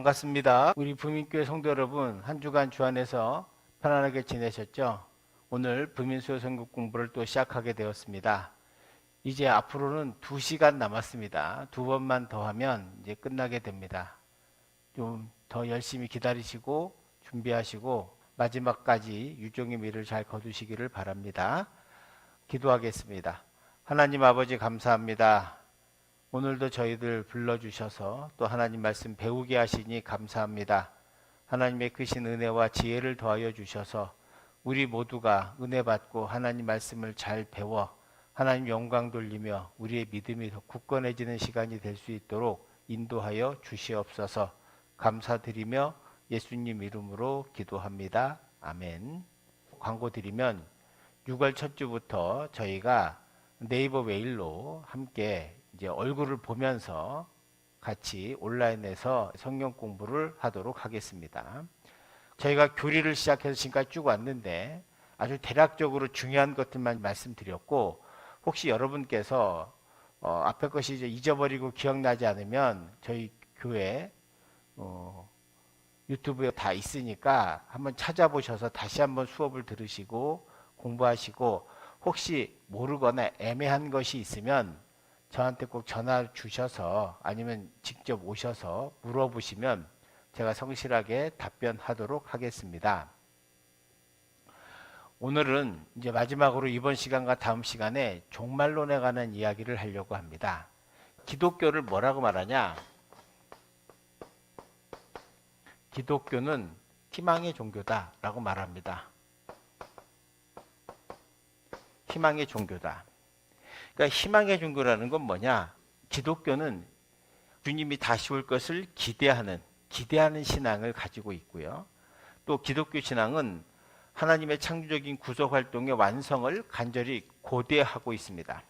반갑습니다. 우리 부민교회 성도 여러분, 한 주간 주 안에서 편안하게 지내셨죠? 오늘 부민수요 선교 공부를 또 시작하게 되었습니다. 이제 앞으로는 2시간 남았습니다. 2번만 더 하면 이제 끝나게 됩니다. 좀 더 열심히 기다리시고 준비하시고 마지막까지 유종의 미를 잘 거두시기를 바랍니다. 기도하겠습니다. 하나님 아버지 감사합니다. 오늘도 저희들 불러주셔서 또 하나님 말씀 배우게 하시니 감사합니다. 하나님의 크신 은혜와 지혜를 더하여 주셔서 우리 모두가 은혜 받고 하나님 말씀을 잘 배워 하나님 영광 돌리며 우리의 믿음이 더 굳건해지는 시간이 될 수 있도록 인도하여 주시옵소서. 감사드리며 예수님 이름으로 기도합니다. 아멘. 광고 드리면 6월 첫 주부터 저희가 네이버 메일로 함께 이제 얼굴을 보면서 같이 온라인에서 성경 공부를 하도록 하겠습니다. 저희가 교리를 시작해서 지금까지 쭉 왔는데 아주 대략적으로 중요한 것들만 말씀드렸고, 혹시 여러분께서 앞에 것이 이제 잊어버리고 기억나지 않으면 저희 교회 유튜브에 다 있으니까 한번 찾아보셔서 다시 한번 수업을 들으시고 공부하시고, 혹시 모르거나 애매한 것이 있으면 저한테 꼭 전화 주셔서 아니면 직접 오셔서 물어보시면 제가 성실하게 답변하도록 하겠습니다. 오늘은 이제 마지막으로 이번 시간과 다음 시간에 종말론에 관한 이야기를 하려고 합니다. 기독교를 뭐라고 말하냐? 기독교는 희망의 종교다라고 말합니다. 희망의 종교다. 그러니까 희망의 종교라는 건 뭐냐? 기독교는 주님이 다시 올 것을 기대하는 신앙을 가지고 있고요. 또 기독교 신앙은 하나님의 창조적인 구속 활동의 완성을 간절히 고대하고 있습니다.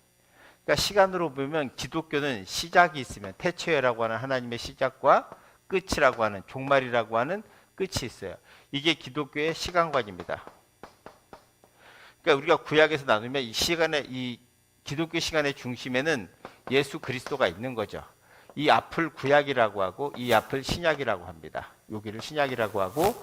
그러니까 시간으로 보면 기독교는 시작이 있으면 태초에라고 하는 하나님의 시작과 끝이라고 하는 종말이라고 하는 끝이 있어요. 이게 기독교의 시간관입니다. 그러니까 우리가 구약에서 나누면 이 기독교 시간의 중심에는 예수 그리스도가 있는 거죠. 이 앞을 구약이라고 하고 이 앞을 신약이라고 합니다. 여기를 신약이라고 하고,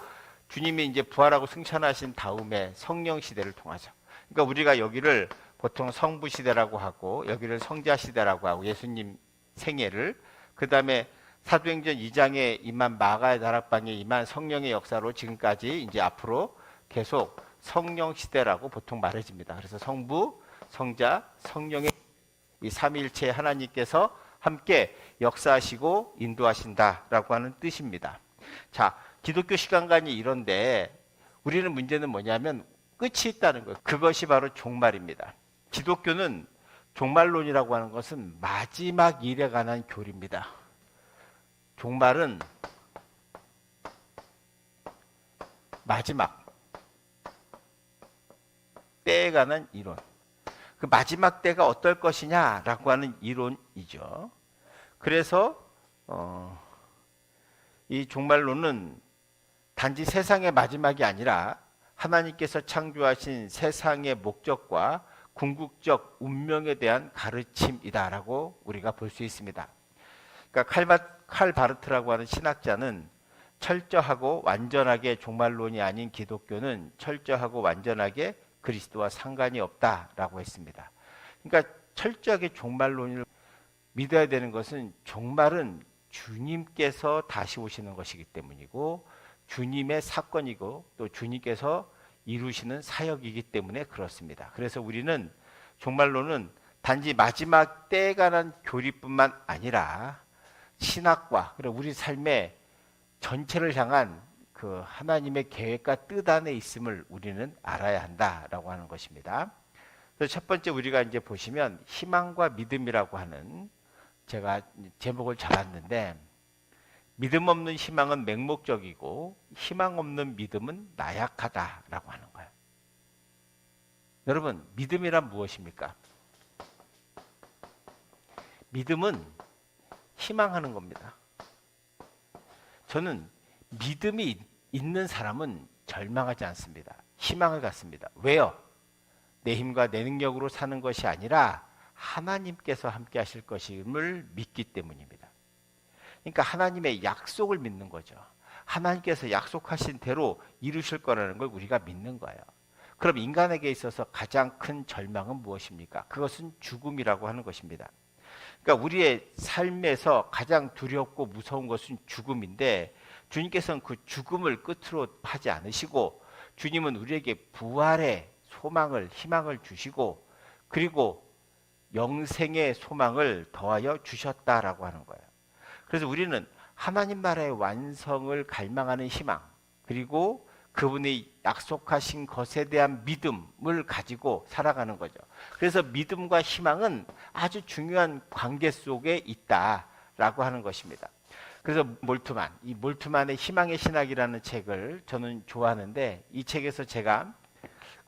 주님이 이제 부활하고 승천하신 다음에 성령 시대를 통하죠. 그러니까 우리가 여기를 보통 성부 시대라고 하고 여기를 성자 시대라고 하고, 예수님 생애를, 그 다음에 사도행전 2장에 임한 마가의 다락방에 임한 성령의 역사로 지금까지 이제 앞으로 계속 성령 시대라고 보통 말해집니다. 그래서 성부, 성자, 성령의 이 삼위일체 하나님께서 함께 역사하시고 인도하신다라고 하는 뜻입니다. 자, 기독교 시간관이 이런데 우리는 문제는 뭐냐면 끝이 있다는 거예요. 그것이 바로 종말입니다. 기독교는 종말론이라고 하는 것은 마지막 일에 관한 교리입니다. 종말은 마지막 때에 관한 이론. 그 마지막 때가 어떨 것이냐라고 하는 이론이죠. 그래서 이 종말론은 단지 세상의 마지막이 아니라 하나님께서 창조하신 세상의 목적과 궁극적 운명에 대한 가르침이다라고 우리가 볼 수 있습니다. 그러니까 칼 바르트라고 하는 신학자는 철저하고 완전하게 종말론이 아닌 기독교는 철저하고 완전하게 그리스도와 상관이 없다라고 했습니다. 그러니까 철저하게 종말론을 믿어야 되는 것은 종말은 주님께서 다시 오시는 것이기 때문이고 주님의 사건이고 또 주님께서 이루시는 사역이기 때문에 그렇습니다. 그래서 우리는 종말론은 단지 마지막 때에 관한 교리뿐만 아니라 신학과 그리고 우리 삶의 전체를 향한 그 하나님의 계획과 뜻 안에 있음을 우리는 알아야 한다라고 하는 것입니다. 그래서 첫 번째 우리가 이제 보시면 희망과 믿음이라고 하는, 제가 제목을 잡았는데, 믿음 없는 희망은 맹목적이고 희망 없는 믿음은 나약하다라고 하는 거예요. 여러분, 믿음이란 무엇입니까? 믿음은 희망하는 겁니다. 저는 믿음이 있는 사람은 절망하지 않습니다. 희망을 갖습니다. 왜요? 내 힘과 내 능력으로 사는 것이 아니라 하나님께서 함께 하실 것임을 믿기 때문입니다. 그러니까 하나님의 약속을 믿는 거죠. 하나님께서 약속하신 대로 이루실 거라는 걸 우리가 믿는 거예요. 그럼 인간에게 있어서 가장 큰 절망은 무엇입니까? 그것은 죽음이라고 하는 것입니다. 그러니까 우리의 삶에서 가장 두렵고 무서운 것은 죽음인데, 주님께서는 그 죽음을 끝으로 하지 않으시고 주님은 우리에게 부활의 소망을, 희망을 주시고 그리고 영생의 소망을 더하여 주셨다라고 하는 거예요. 그래서 우리는 하나님 나라의 완성을 갈망하는 희망, 그리고 그분이 약속하신 것에 대한 믿음을 가지고 살아가는 거죠. 그래서 믿음과 희망은 아주 중요한 관계 속에 있다라고 하는 것입니다. 그래서 몰트만, 이 몰트만의 희망의 신학이라는 책을 저는 좋아하는데, 이 책에서 제가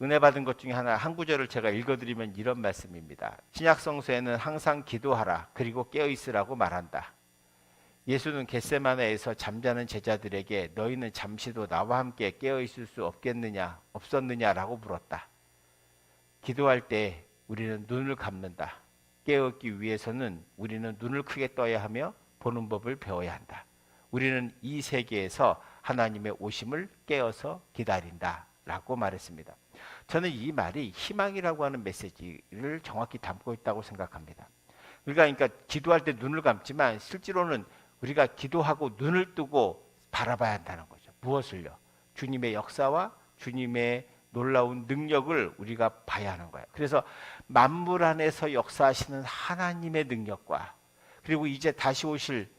은혜 받은 것 중에 하나, 한 구절을 제가 읽어드리면 이런 말씀입니다. 신약 성서에는 항상 기도하라, 그리고 깨어 있으라고 말한다. 예수는 겟세마네에서 잠자는 제자들에게 너희는 잠시도 나와 함께 깨어 있을 수 없었느냐라고 물었다. 기도할 때 우리는 눈을 감는다. 깨어 있기 위해서는 우리는 눈을 크게 떠야 하며 보는 법을 배워야 한다. 우리는 이 세계에서 하나님의 오심을 깨어서 기다린다라고 말했습니다. 저는 이 말이 희망이라고 하는 메시지를 정확히 담고 있다고 생각합니다. 그러니까 기도할 때 눈을 감지만 실제로는 우리가 기도하고 눈을 뜨고 바라봐야 한다는 거죠. 무엇을요? 주님의 역사와 주님의 놀라운 능력을 우리가 봐야 하는 거예요. 그래서 만물 안에서 역사하시는 하나님의 능력과 그리고 이제 다시 오실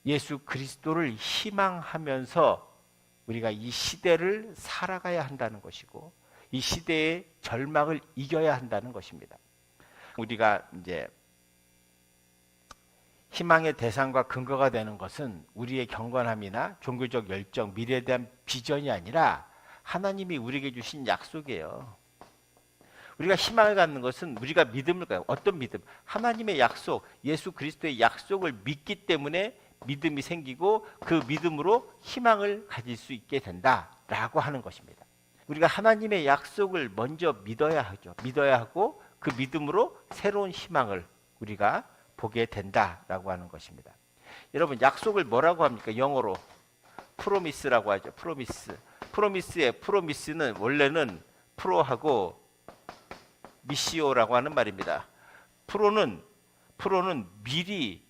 예수 그리스도를 희망하면서 우리가 이 시대를 살아가야 한다는 것이고, 이 시대의 절망을 이겨야 한다는 것입니다. 우리가 이제 희망의 대상과 근거가 되는 것은 우리의 경건함이나 종교적 열정, 미래에 대한 비전이 아니라 하나님이 우리에게 주신 약속이에요. 우리가 희망을 갖는 것은 우리가 믿음을 가요. 어떤 믿음? 하나님의 약속, 예수 그리스도의 약속을 믿기 때문에 믿음이 생기고 그 믿음으로 희망을 가질 수 있게 된다라고 하는 것입니다. 우리가 하나님의 약속을 먼저 믿어야 하죠. 믿어야 하고 그 믿음으로 새로운 희망을 우리가 보게 된다라고 하는 것입니다. 여러분, 약속을 뭐라고 합니까? 영어로 프로미스라고 하죠. 프로미스. 프로미스는 원래는 프로하고 미시오라고 하는 말입니다. 프로는 미리,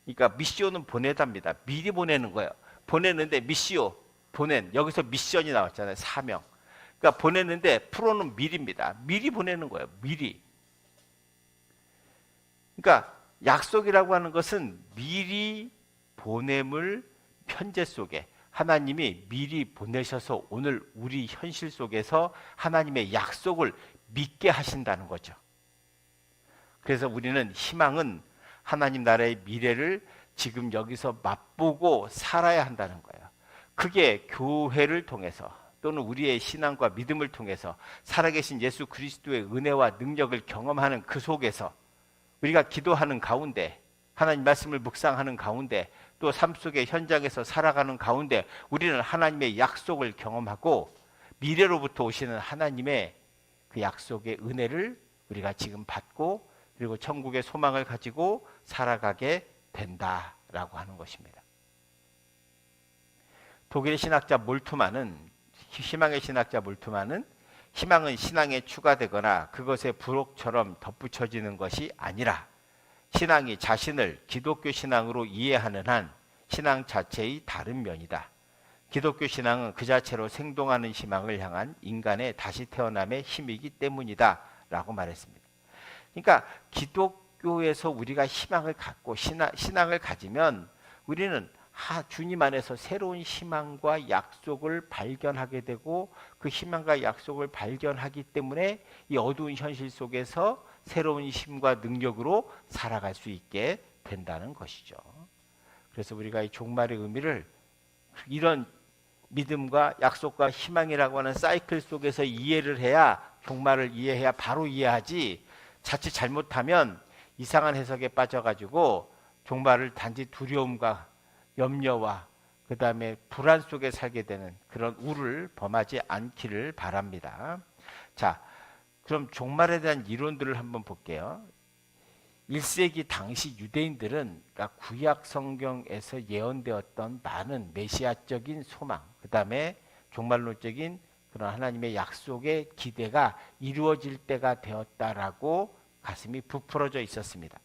그러니까 미시오는 보내답니다. 미리 보내는 거예요. 보내는데 미시오, 여기서 미션이 나왔잖아요. 사명. 그러니까 보내는데 프로는 미리입니다. 미리 보내는 거예요. 미리. 그러니까 약속이라고 하는 것은 미리 보냄을 편재 속에 하나님이 미리 보내셔서 오늘 우리 현실 속에서 하나님의 약속을 믿게 하신다는 거죠. 그래서 우리는 희망은 하나님 나라의 미래를 지금 여기서 맛보고 살아야 한다는 거예요. 그게 교회를 통해서 또는 우리의 신앙과 믿음을 통해서 살아계신 예수 그리스도의 은혜와 능력을 경험하는 그 속에서 우리가 기도하는 가운데, 하나님 말씀을 묵상하는 가운데, 또 삶 속의 현장에서 살아가는 가운데 우리는 하나님의 약속을 경험하고 미래로부터 오시는 하나님의 그 약속의 은혜를 우리가 지금 받고 그리고 천국의 소망을 가지고 살아가게 된다라고 하는 것입니다. 독일의 신학자 희망의 신학자 몰트만은 희망은 신앙에 추가되거나 그것의 부록처럼 덧붙여지는 것이 아니라 신앙이 자신을 기독교 신앙으로 이해하는 한 신앙 자체의 다른 면이다. 기독교 신앙은 그 자체로 생동하는 희망을 향한 인간의 다시 태어남의 힘이기 때문이다 라고 말했습니다. 그러니까 기독교에서 우리가 희망을 갖고 신앙을 가지면 우리는 주님 안에서 새로운 희망과 약속을 발견하게 되고 그 희망과 약속을 발견하기 때문에 이 어두운 현실 속에서 새로운 힘과 능력으로 살아갈 수 있게 된다는 것이죠. 그래서 우리가 이 종말의 의미를 이런 믿음과 약속과 희망이라고 하는 사이클 속에서 이해를 해야, 종말을 이해해야 바로 이해하지, 자칫 잘못하면 이상한 해석에 빠져가지고 종말을 단지 두려움과 염려와 그 다음에 불안 속에 살게 되는 그런 우를 범하지 않기를 바랍니다. 자, 그럼 종말에 대한 이론들을 한번 볼게요. 1세기 당시 유대인들은 그러니까 구약 성경에서 예언되었던 많은 메시아적인 소망, 그 다음에 종말론적인 그런 하나님의 약속의 기대가 이루어질 때가 되었다라고 가슴이 부풀어져 있었습니다.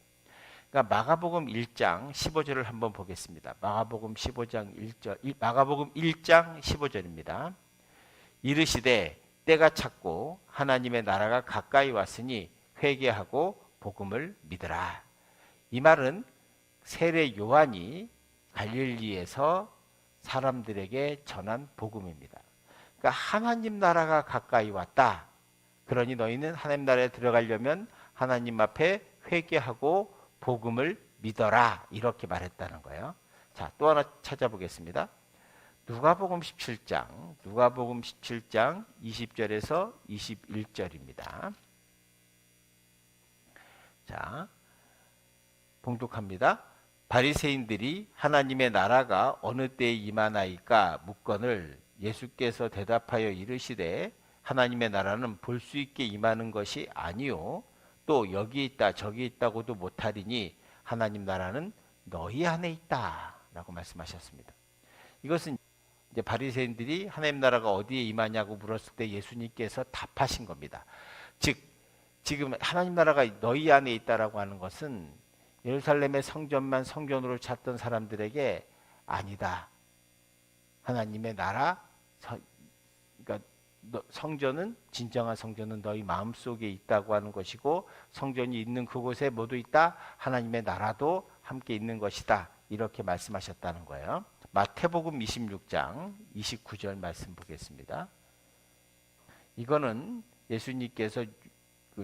그러니까 마가복음 1장 15절을 한번 보겠습니다. 마가복음 1장 15절입니다. 이르시되 때가 찼고 하나님의 나라가 가까이 왔으니 회개하고 복음을 믿으라. 이 말은 세례 요한이 갈릴리에서 사람들에게 전한 복음입니다. 그러니까 하나님 나라가 가까이 왔다. 그러니 너희는 하나님 나라에 들어가려면 하나님 앞에 회개하고 복음을 믿어라. 이렇게 말했다는 거예요. 자, 또 하나 찾아보겠습니다. 누가복음 17장 20절에서 21절입니다. 자, 봉독합니다. 바리새인들이 하나님의 나라가 어느 때에 임하나이까 묻거늘 예수께서 대답하여 이르시되 하나님의 나라는 볼 수 있게 임하는 것이 아니요 또 여기 있다 저기 있다고도 못하리니 하나님 나라는 너희 안에 있다라고 말씀하셨습니다. 이것은 이제 바리새인들이 하나님 나라가 어디에 임하냐고 물었을 때 예수님께서 답하신 겁니다. 즉 지금 하나님 나라가 너희 안에 있다라고 하는 것은 예루살렘의 성전만 성전으로 찾던 사람들에게 아니다. 하나님의 나라, 그러니까 성전은 진정한 성전은 너희 마음속에 있다고 하는 것이고 성전이 있는 그곳에 모두 있다. 하나님의 나라도 함께 있는 것이다. 이렇게 말씀하셨다는 거예요. 마태복음 26장 29절 말씀 보겠습니다. 이거는 예수님께서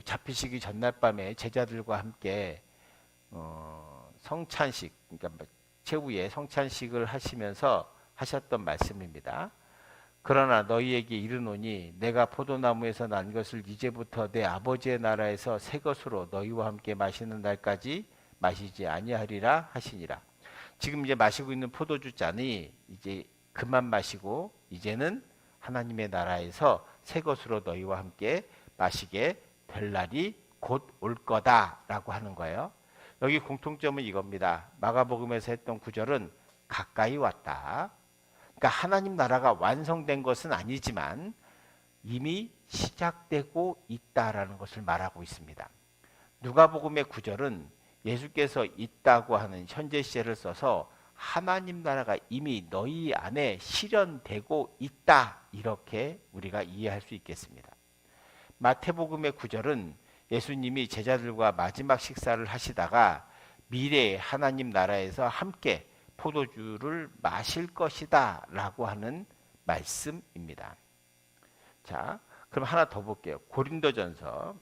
잡히시기 전날 밤에 제자들과 함께 성찬식, 그러니까 최후의 성찬식을 하시면서 하셨던 말씀입니다. 그러나 너희에게 이르노니 내가 포도나무에서 난 것을 이제부터 내 아버지의 나라에서 새 것으로 너희와 함께 마시는 날까지 마시지 아니하리라 하시니라. 지금 이제 마시고 있는 포도주 잔이 이제 그만 마시고 이제는 하나님의 나라에서 새 것으로 너희와 함께 마시게 될 날이 곧 올 거다라고 하는 거예요. 여기 공통점은 이겁니다. 마가복음에서 했던 구절은 가까이 왔다. 그러니까 하나님 나라가 완성된 것은 아니지만 이미 시작되고 있다라는 것을 말하고 있습니다. 누가복음의 구절은 예수께서 있다고 하는 현재 시제를 써서 하나님 나라가 이미 너희 안에 실현되고 있다. 이렇게 우리가 이해할 수 있겠습니다. 마태복음의 구절은 예수님이 제자들과 마지막 식사를 하시다가 미래의 하나님 나라에서 함께 포도주를 마실 것이다 라고 하는 말씀입니다. 자, 그럼 하나 더 볼게요. 고린도전서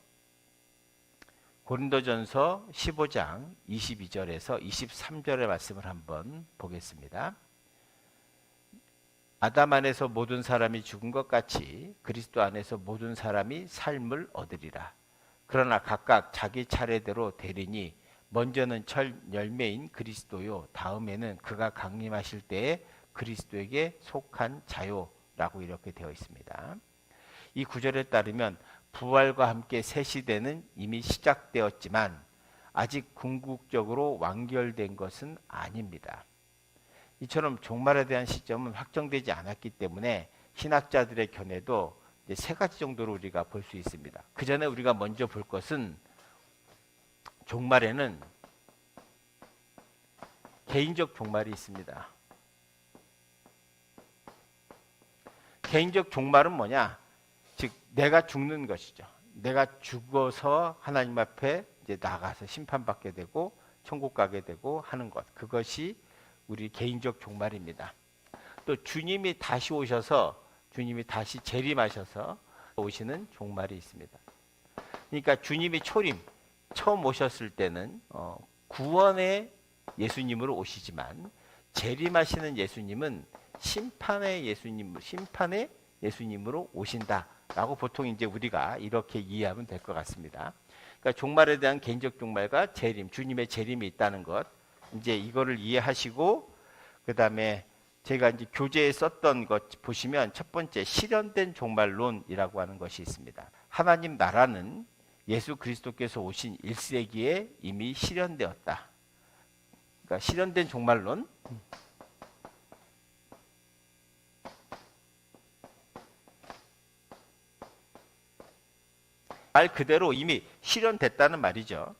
15장 22절에서 23절의 말씀을 한번 보겠습니다. 아담 안에서 모든 사람이 죽은 것 같이 그리스도 안에서 모든 사람이 삶을 얻으리라. 그러나 각각 자기 차례대로 되리니 먼저는 첫 열매인 그리스도요 다음에는 그가 강림하실 때에 그리스도에게 속한 자요라고 이렇게 되어 있습니다. 이 구절에 따르면 부활과 함께 새 시대는 이미 시작되었지만 아직 궁극적으로 완결된 것은 아닙니다. 이처럼 종말에 대한 시점은 확정되지 않았기 때문에 신학자들의 견해도 이제 세 가지 정도로 우리가 볼 수 있습니다. 그 전에 우리가 먼저 볼 것은 종말에는 개인적 종말이 있습니다. 개인적 종말은 뭐냐? 즉 내가 죽는 것이죠. 내가 죽어서 하나님 앞에 이제 나가서 심판받게 되고 천국 가게 되고 하는 것. 그것이 우리 개인적 종말입니다. 또 주님이 다시 오셔서 주님이 다시 재림하셔서 오시는 종말이 있습니다. 그러니까 주님이 처음 오셨을 때는 구원의 예수님으로 오시지만 재림하시는 예수님은 심판의 예수님으로 오신다라고 보통 이제 우리가 이렇게 이해하면 될 것 같습니다. 그러니까 종말에 대한 개인적 종말과 재림, 주님의 재림이 있다는 것, 이제 이거를 이해하시고 그 다음에 제가 이제 교재에 썼던 것 보시면 첫 번째 실현된 종말론이라고 하는 것이 있습니다. 하나님 나라는 예수 그리스도께서 오신 1세기에 이미 실현되었다. 그러니까 실현된 종말론, 말 그대로 이미 실현됐다는 말이죠.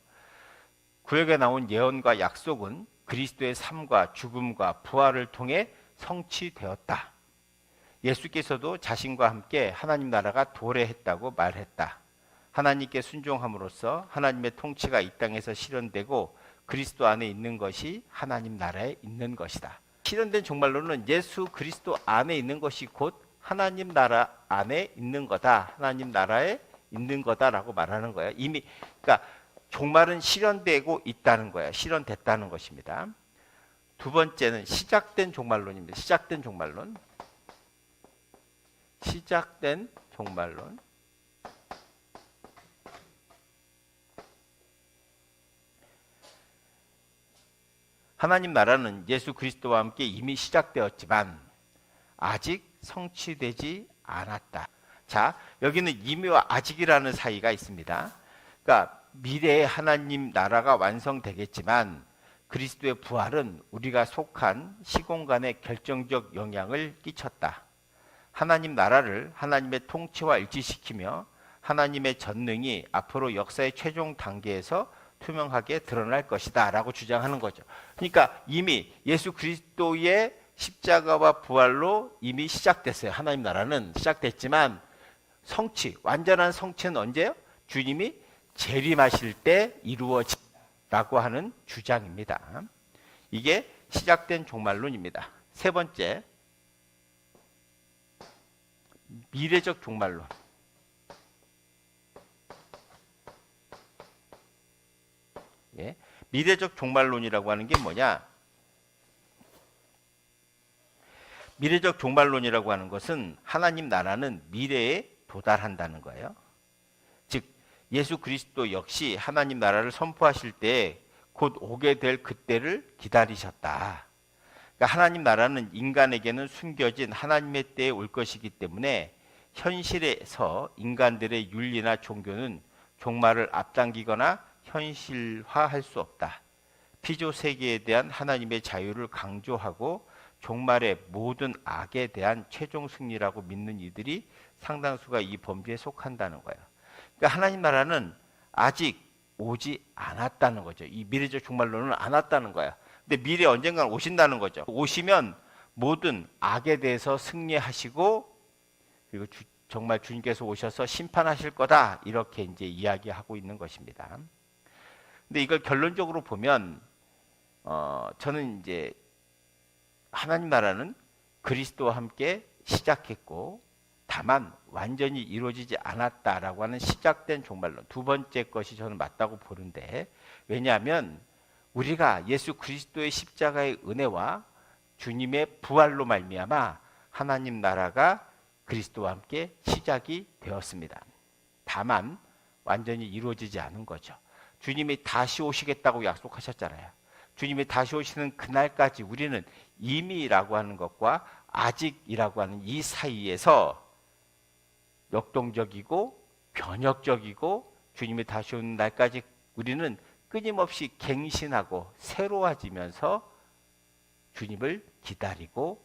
구약에 나온 예언과 약속은 그리스도의 삶과 죽음과 부활을 통해 성취되었다. 예수께서도 자신과 함께 하나님 나라가 도래했다고 말했다. 하나님께 순종함으로써 하나님의 통치가 이 땅에서 실현되고 그리스도 안에 있는 것이 하나님 나라에 있는 것이다. 실현된 종말론은 예수 그리스도 안에 있는 것이 곧 하나님 나라 안에 있는 거다. 하나님 나라에 있는 거다라고 말하는 거예요. 이미 그러니까 종말은 실현되고 있다는 거예요. 실현됐다는 것입니다. 두 번째는 시작된 종말론입니다. 시작된 종말론. 시작된 종말론. 하나님 나라는 예수 그리스도와 함께 이미 시작되었지만 아직 성취되지 않았다. 자, 여기는 이미와 아직이라는 사이가 있습니다. 그러니까 미래에 하나님 나라가 완성되겠지만 그리스도의 부활은 우리가 속한 시공간에 결정적 영향을 끼쳤다. 하나님 나라를 하나님의 통치와 일치시키며 하나님의 전능이 앞으로 역사의 최종 단계에서 투명하게 드러날 것이다 라고 주장하는 거죠. 그러니까 이미 예수 그리스도의 십자가와 부활로 이미 시작됐어요. 하나님 나라는 시작됐지만 완전한 성취는 언제요? 주님이 재림하실 때 이루어진다고 하는 주장입니다. 이게 시작된 종말론입니다. 세 번째, 미래적 종말론. 예, 미래적 종말론이라고 하는 게 뭐냐? 미래적 종말론이라고 하는 것은 하나님 나라는 미래에 도달한다는 거예요. 즉 예수 그리스도 역시 하나님 나라를 선포하실 때 곧 오게 될 그때를 기다리셨다. 그러니까 하나님 나라는 인간에게는 숨겨진 하나님의 때에 올 것이기 때문에 현실에서 인간들의 윤리나 종교는 종말을 앞당기거나 현실화할 수 없다. 피조 세계에 대한 하나님의 자유를 강조하고 종말의 모든 악에 대한 최종 승리라고 믿는 이들이 상당수가 이 범주에 속한다는 거예요. 그러니까 하나님 나라는 아직 오지 않았다는 거죠. 이 미래적 종말론은 안 왔다는 거야. 근데 미래에 언젠간 오신다는 거죠. 오시면 모든 악에 대해서 승리하시고 그리고 정말 주님께서 오셔서 심판하실 거다. 이렇게 이제 이야기하고 있는 것입니다. 근데 이걸 결론적으로 보면 저는 이제 하나님 나라는 그리스도와 함께 시작했고 다만 완전히 이루어지지 않았다라고 하는 시작된 종말론. 두 번째 것이 저는 맞다고 보는데 왜냐하면 우리가 예수 그리스도의 십자가의 은혜와 주님의 부활로 말미암아 하나님 나라가 그리스도와 함께 시작이 되었습니다. 다만 완전히 이루어지지 않은 거죠. 주님이 다시 오시겠다고 약속하셨잖아요. 주님이 다시 오시는 그날까지 우리는 이미라고 하는 것과 아직이라고 하는 이 사이에서 역동적이고 변혁적이고 주님이 다시 오는 날까지 우리는 끊임없이 갱신하고 새로워지면서 주님을 기다리고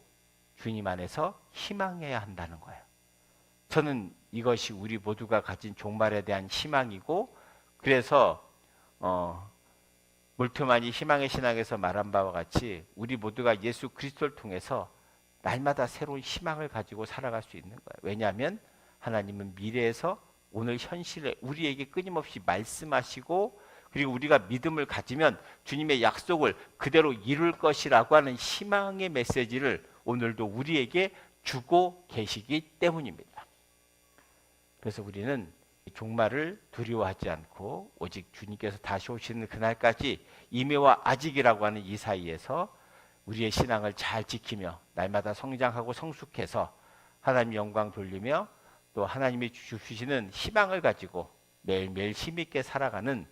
주님 안에서 희망해야 한다는 거예요. 저는 이것이 우리 모두가 가진 종말에 대한 희망이고 그래서 몰트만이 희망의 신학에서 말한 바와 같이 우리 모두가 예수 그리스도를 통해서 날마다 새로운 희망을 가지고 살아갈 수 있는 거예요. 왜냐하면 하나님은 미래에서 오늘 현실에 우리에게 끊임없이 말씀하시고 그리고 우리가 믿음을 가지면 주님의 약속을 그대로 이룰 것이라고 하는 희망의 메시지를 오늘도 우리에게 주고 계시기 때문입니다. 그래서 우리는 종말을 두려워하지 않고 오직 주님께서 다시 오시는 그날까지 이미와 아직이라고 하는 이 사이에서 우리의 신앙을 잘 지키며 날마다 성장하고 성숙해서 하나님 영광 돌리며 또 하나님이 주시는 희망을 가지고 매일매일 힘있게 살아가는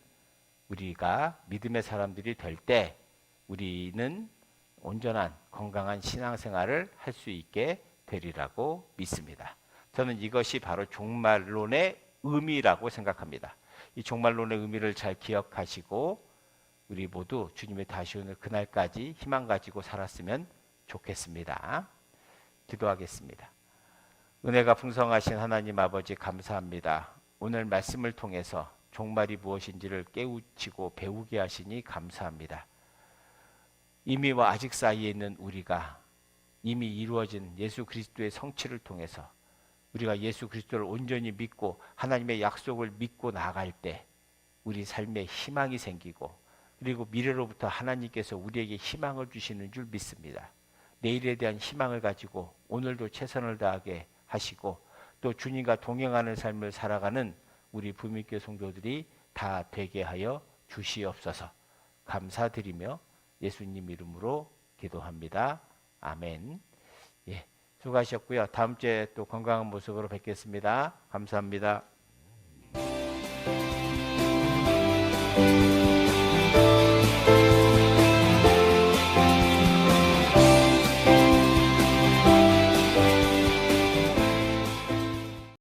우리가 믿음의 사람들이 될 때 우리는 온전한 건강한 신앙생활을 할 수 있게 되리라고 믿습니다. 저는 이것이 바로 종말론의 의미라고 생각합니다. 이 종말론의 의미를 잘 기억하시고 우리 모두 주님의 다시 오는 그날까지 희망 가지고 살았으면 좋겠습니다. 기도하겠습니다. 은혜가 풍성하신 하나님 아버지 감사합니다. 오늘 말씀을 통해서 종말이 무엇인지를 깨우치고 배우게 하시니 감사합니다. 이미와 아직 사이에 있는 우리가 이미 이루어진 예수 그리스도의 성취를 통해서 우리가 예수 그리스도를 온전히 믿고 하나님의 약속을 믿고 나아갈 때 우리 삶에 희망이 생기고 그리고 미래로부터 하나님께서 우리에게 희망을 주시는 줄 믿습니다. 내일에 대한 희망을 가지고 오늘도 최선을 다하게 하시고 또 주님과 동행하는 삶을 살아가는 우리 부민교회 성도들이 다 되게 하여 주시옵소서. 감사드리며 예수님 이름으로 기도합니다. 아멘. 예, 수고하셨고요. 다음 주에 또 건강한 모습으로 뵙겠습니다. 감사합니다.